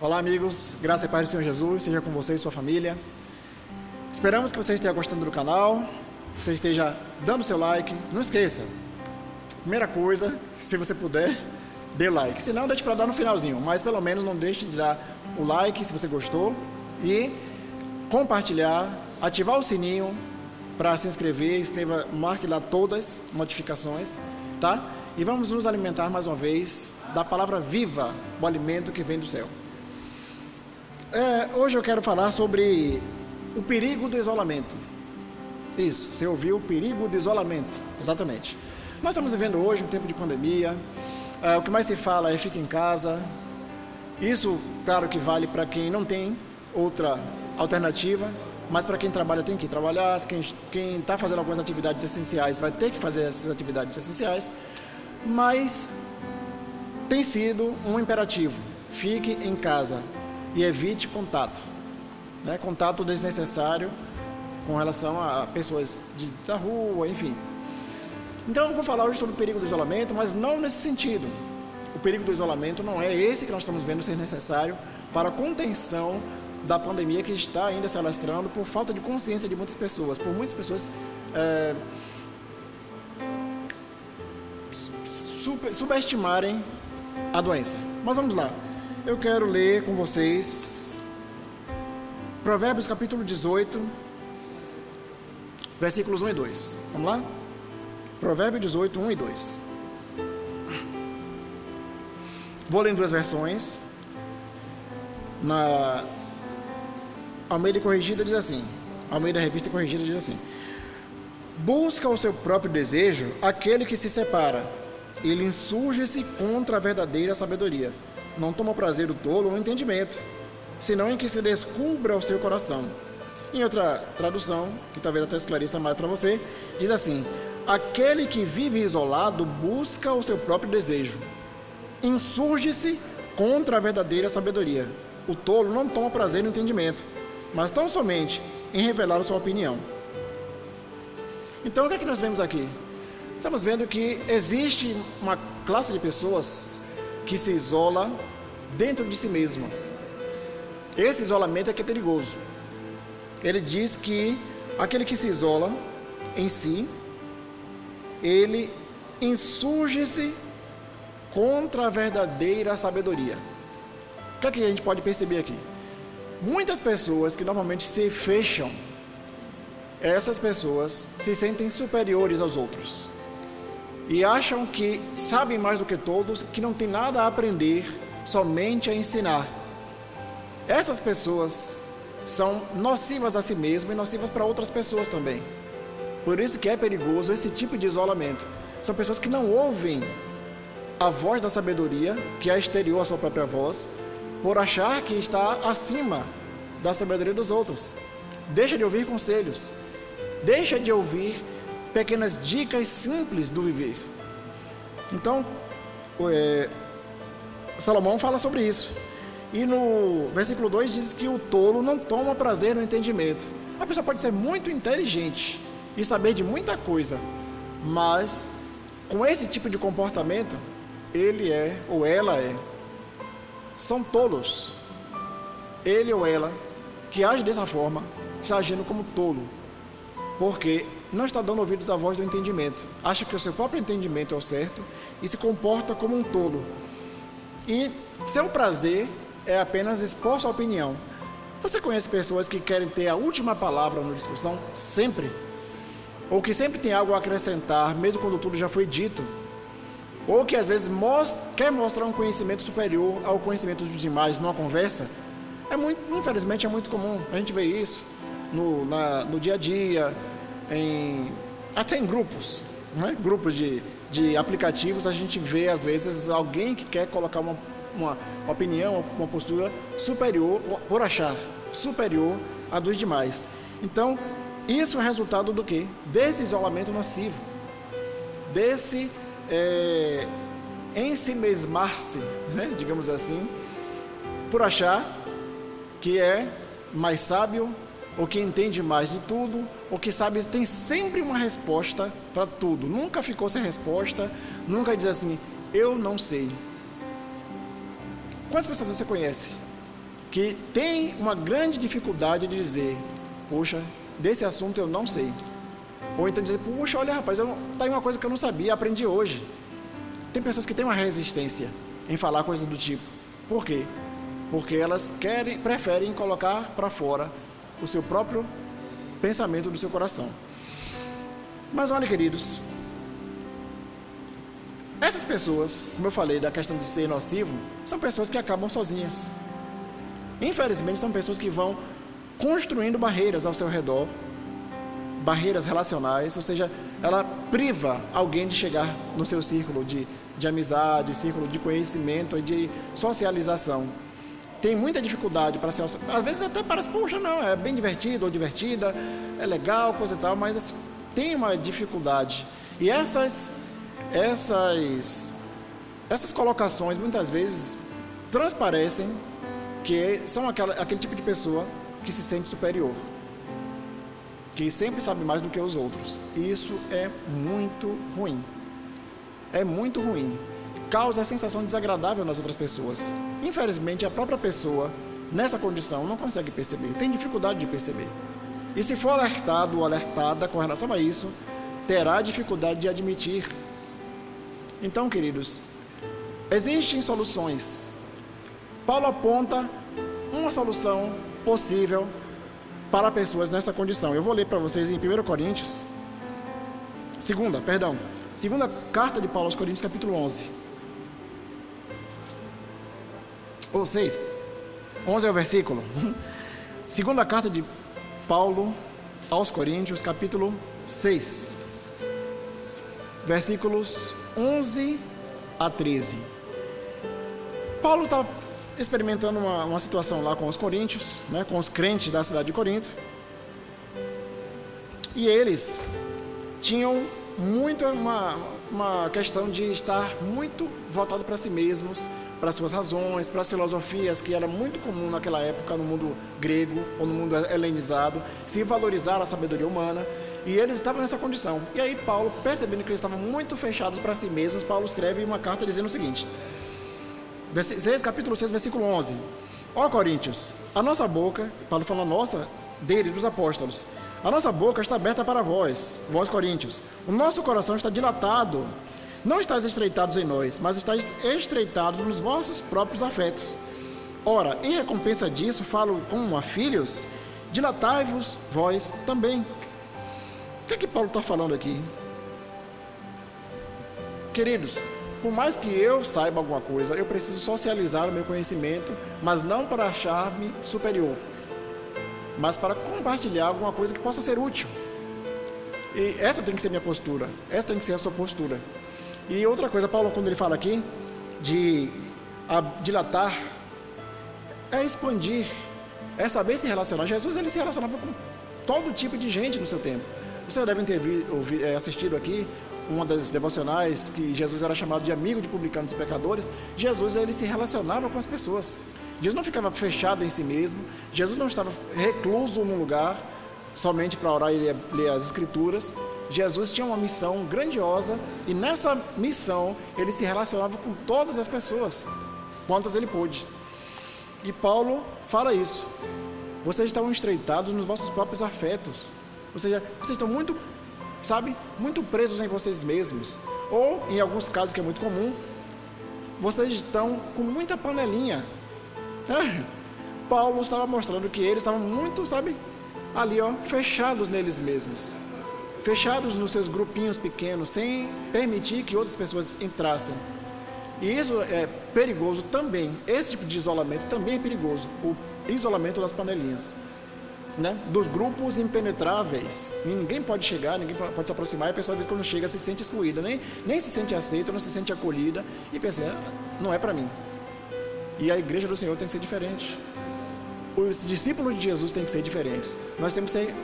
Olá, amigos, graça e paz do Senhor Jesus, seja com você e sua família. Esperamos que você esteja gostando do canal, que você esteja dando seu like. Não esqueça, primeira coisa, se você puder, dê like. Se não, deixe para dar no finalzinho, mas pelo menos não deixe de dar o like se você gostou e compartilhar, ativar o sininho para se inscrever, marque lá todas as notificações, tá? E vamos nos alimentar mais uma vez da palavra viva, o alimento que vem do céu. Hoje eu quero falar sobre o perigo do isolamento. Isso, você ouviu, o perigo do isolamento, exatamente. Nós estamos vivendo hoje um tempo de pandemia, o que mais se fala é fica em casa. Isso, claro que vale para quem não tem outra alternativa, mas para quem trabalha tem que trabalhar, quem está fazendo algumas atividades essenciais vai ter que fazer essas atividades essenciais, mas tem sido um imperativo, fique em casa e evite contato, né? Contato desnecessário com relação a pessoas da rua, enfim. Então eu vou falar hoje sobre o perigo do isolamento, mas não nesse sentido. O perigo do isolamento não é esse que nós estamos vendo ser necessário para a contenção da pandemia que está ainda se alastrando por falta de consciência de muitas pessoas, por muitas pessoas subestimarem a doença. Mas vamos lá. Eu quero ler com vocês Provérbios capítulo 18, versículos 1 e 2. Vamos lá? Provérbios 18, 1 e 2. Vou ler em duas versões. Na Almeida Corrigida diz assim, Almeida Revista Corrigida diz assim: busca o seu próprio desejo aquele que se separa, ele insurge-se contra a verdadeira sabedoria. Não toma prazer o tolo no entendimento, senão em que se descubra o seu coração. Em outra tradução, que talvez até esclareça mais para você, diz assim: aquele que vive isolado busca o seu próprio desejo, insurge-se contra a verdadeira sabedoria. O tolo não toma prazer no entendimento, mas tão somente em revelar a sua opinião. Então, o que é que nós vemos aqui? Estamos vendo que existe uma classe de pessoas que se isola dentro de si mesma. Esse isolamento é que é perigoso. Ele diz que aquele que se isola em si, ele insurge-se contra a verdadeira sabedoria. O que é que a gente pode perceber aqui? Muitas pessoas que normalmente se fecham, essas pessoas se sentem superiores aos outros e acham que sabem mais do que todos, que não tem nada a aprender, somente a ensinar. Essas pessoas são nocivas a si mesmas e nocivas para outras pessoas também. Por isso que é perigoso esse tipo de isolamento. São pessoas que não ouvem a voz da sabedoria, que é exterior à sua própria voz, por achar que está acima da sabedoria dos outros. Deixa de ouvir conselhos, deixa de ouvir pequenas dicas simples do viver. Então, Salomão fala sobre isso. E no versículo 2 diz que o tolo não toma prazer no entendimento. A pessoa pode ser muito inteligente e saber de muita coisa, mas com esse tipo de comportamento, ele é ou ela são tolos. Ele ou ela que age dessa forma está agindo como tolo, porque não está dando ouvidos à voz do entendimento, acha que o seu próprio entendimento é o certo e se comporta como um tolo. E seu prazer é apenas expor sua opinião. Você conhece pessoas que querem ter a última palavra na discussão, sempre? Ou que sempre tem algo a acrescentar, mesmo quando tudo já foi dito? Ou que às vezes quer mostrar um conhecimento superior ao conhecimento dos demais numa conversa? Infelizmente é muito comum, a gente vê isso no dia a dia, até em grupos, né? Grupos de aplicativos, a gente vê às vezes alguém que quer colocar uma opinião, uma postura superior, por achar superior à dos demais. Então, isso é resultado do quê? Desse isolamento nocivo, desse ensimesmar-se, né? Digamos assim, por achar que é mais sábio, ou que entende mais de tudo, ou que sabe, tem sempre uma resposta para tudo, nunca ficou sem resposta, nunca diz assim, eu não sei. Quantas pessoas você conhece que tem uma grande dificuldade de dizer, poxa, desse assunto eu não sei. Ou então dizer, puxa, olha rapaz, tá aí uma coisa que eu não sabia, aprendi hoje. Tem pessoas que têm uma resistência em falar coisas do tipo. Por quê? Porque elas preferem colocar para fora o seu próprio pensamento do seu coração. Mas olha, queridos, essas pessoas, como eu falei da questão de ser nocivo, são pessoas que acabam sozinhas. Infelizmente, são pessoas que vão construindo barreiras ao seu redor, barreiras relacionais, ou seja, ela priva alguém de chegar no seu círculo de amizade, círculo de conhecimento e de socialização. Tem muita dificuldade para ser, às vezes até parece, poxa, não, é bem divertido ou divertida, é legal, coisa e tal, mas tem uma dificuldade. E essas colocações muitas vezes transparecem que são aquele tipo de pessoa que se sente superior, que sempre sabe mais do que os outros. E isso é muito ruim. É muito ruim. Causa a sensação desagradável nas outras pessoas. Infelizmente, a própria pessoa, nessa condição, não consegue perceber, tem dificuldade de perceber. E se for alertado ou alertada com relação a isso, terá dificuldade de admitir. Então, queridos, existem soluções. Paulo aponta uma solução possível para pessoas nessa condição. Eu vou ler para vocês em 1 Coríntios, segunda carta de Paulo aos Coríntios, capítulo 11. Ou 6. 11 é o versículo. Segunda carta de Paulo aos Coríntios, capítulo 6. Versículos 11 a 13. Paulo está experimentando uma situação lá com os coríntios, né, com os crentes da cidade de Corinto. E eles tinham muito uma questão de estar muito voltado para si mesmos, para suas razões, para as filosofias, que era muito comum naquela época no mundo grego ou no mundo helenizado, se valorizar a sabedoria humana. E eles estavam nessa condição. E aí Paulo, percebendo que eles estavam muito fechados para si mesmos, Paulo escreve uma carta dizendo o seguinte, capítulo 6, versículo 11. Ó Coríntios, a nossa boca, Paulo fala nossa, dele, dos apóstolos, a nossa boca está aberta para vós Coríntios, o nosso coração está dilatado, não estáis estreitados em nós, mas estáis estreitados nos vossos próprios afetos. Ora, em recompensa disso, falo como a filhos, dilatai-vos vós também. O que é que Paulo está falando aqui? Queridos, por mais que eu saiba alguma coisa, eu preciso socializar o meu conhecimento, mas não para achar-me superior, mas para compartilhar alguma coisa que possa ser útil. E essa tem que ser minha postura, essa tem que ser a sua postura. E outra coisa, Paulo, quando ele fala aqui de dilatar, é expandir, é saber se relacionar. Jesus, ele se relacionava com todo tipo de gente no seu tempo. Vocês devem ter assistido aqui uma das devocionais que Jesus era chamado de amigo de publicanos e pecadores. Jesus, ele se relacionava com as pessoas. Jesus não ficava fechado em si mesmo. Jesus não estava recluso num lugar somente para orar e ler as escrituras. Jesus tinha uma missão grandiosa e nessa missão ele se relacionava com todas as pessoas, quantas ele pôde. E Paulo fala isso. Vocês estão estreitados nos vossos próprios afetos. Ou seja, vocês estão muito presos em vocês mesmos. Ou, em alguns casos que é muito comum, vocês estão com muita panelinha. Paulo estava mostrando que eles estavam muito, ali, fechados neles mesmos. Fechados nos seus grupinhos pequenos, sem permitir que outras pessoas entrassem. E isso é perigoso também. Esse tipo de isolamento também é perigoso. O isolamento das panelinhas, né? Dos grupos impenetráveis. Ninguém pode chegar, ninguém pode se aproximar. E a pessoa, às vezes, quando chega, se sente excluída. Nem se sente aceita, não se sente acolhida. E pensa, não é para mim. E a igreja do Senhor tem que ser diferente. Os discípulos de Jesus têm que ser diferentes. Nós temos que ser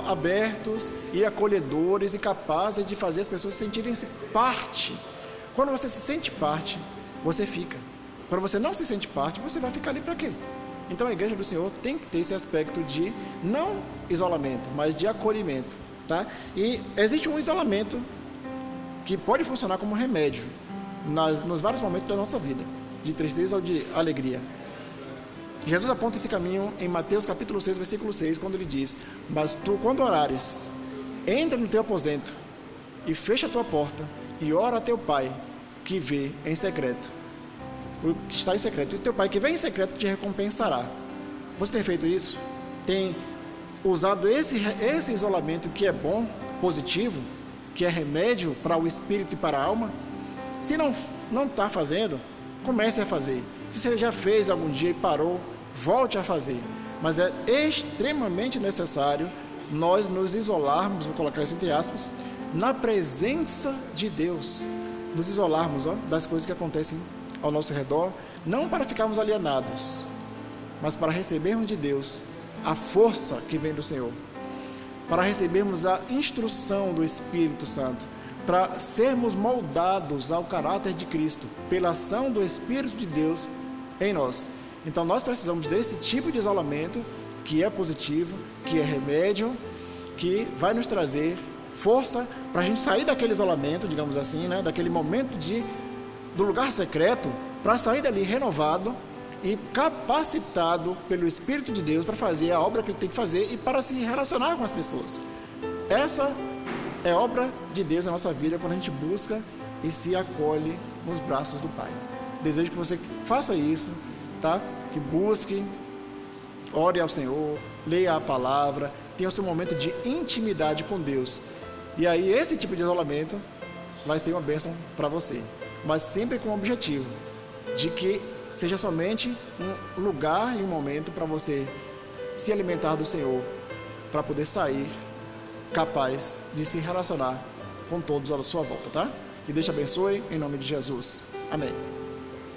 abertos e acolhedores e capazes de fazer as pessoas sentirem-se parte. Quando você se sente parte, você fica. Quando você não se sente parte, você vai ficar ali para quê? Então a igreja do Senhor tem que ter esse aspecto de não isolamento, mas de acolhimento, tá? E existe um isolamento que pode funcionar como remédio nos vários momentos da nossa vida, de tristeza ou de alegria. Jesus aponta esse caminho em Mateus capítulo 6, versículo 6, quando ele diz: mas tu, quando orares, entra no teu aposento e fecha a tua porta e ora a teu pai que vê em secreto, o que está em secreto, e teu pai que vê em secreto te recompensará. Você tem feito isso? Tem usado esse isolamento que é bom, positivo, que é remédio para o espírito e para a alma? Se não está fazendo, comece a fazer. Se você já fez algum dia e parou, volte a fazer. Mas é extremamente necessário nós nos isolarmos, vou colocar isso entre aspas, na presença de Deus. Nos isolarmos das coisas que acontecem ao nosso redor, não para ficarmos alienados, mas para recebermos de Deus a força que vem do Senhor, para recebermos a instrução do Espírito Santo, para sermos moldados ao caráter de Cristo, pela ação do Espírito de Deus em nós. Então nós precisamos desse tipo de isolamento, que é positivo, que é remédio, que vai nos trazer força para a gente sair daquele isolamento, digamos assim, né? Daquele momento do lugar secreto, para sair dali renovado e capacitado pelo Espírito de Deus para fazer a obra que ele tem que fazer e para se relacionar com as pessoas. Essa é obra de Deus na nossa vida, quando a gente busca e se acolhe nos braços do Pai. Desejo que você faça isso, tá? Que busque, ore ao Senhor, leia a palavra, tenha o seu momento de intimidade com Deus. E aí esse tipo de isolamento vai ser uma bênção para você, mas sempre com o objetivo de que seja somente um lugar e um momento para você se alimentar do Senhor, para poder sair capaz de se relacionar com todos à sua volta, tá? Que Deus te abençoe, em nome de Jesus. Amém.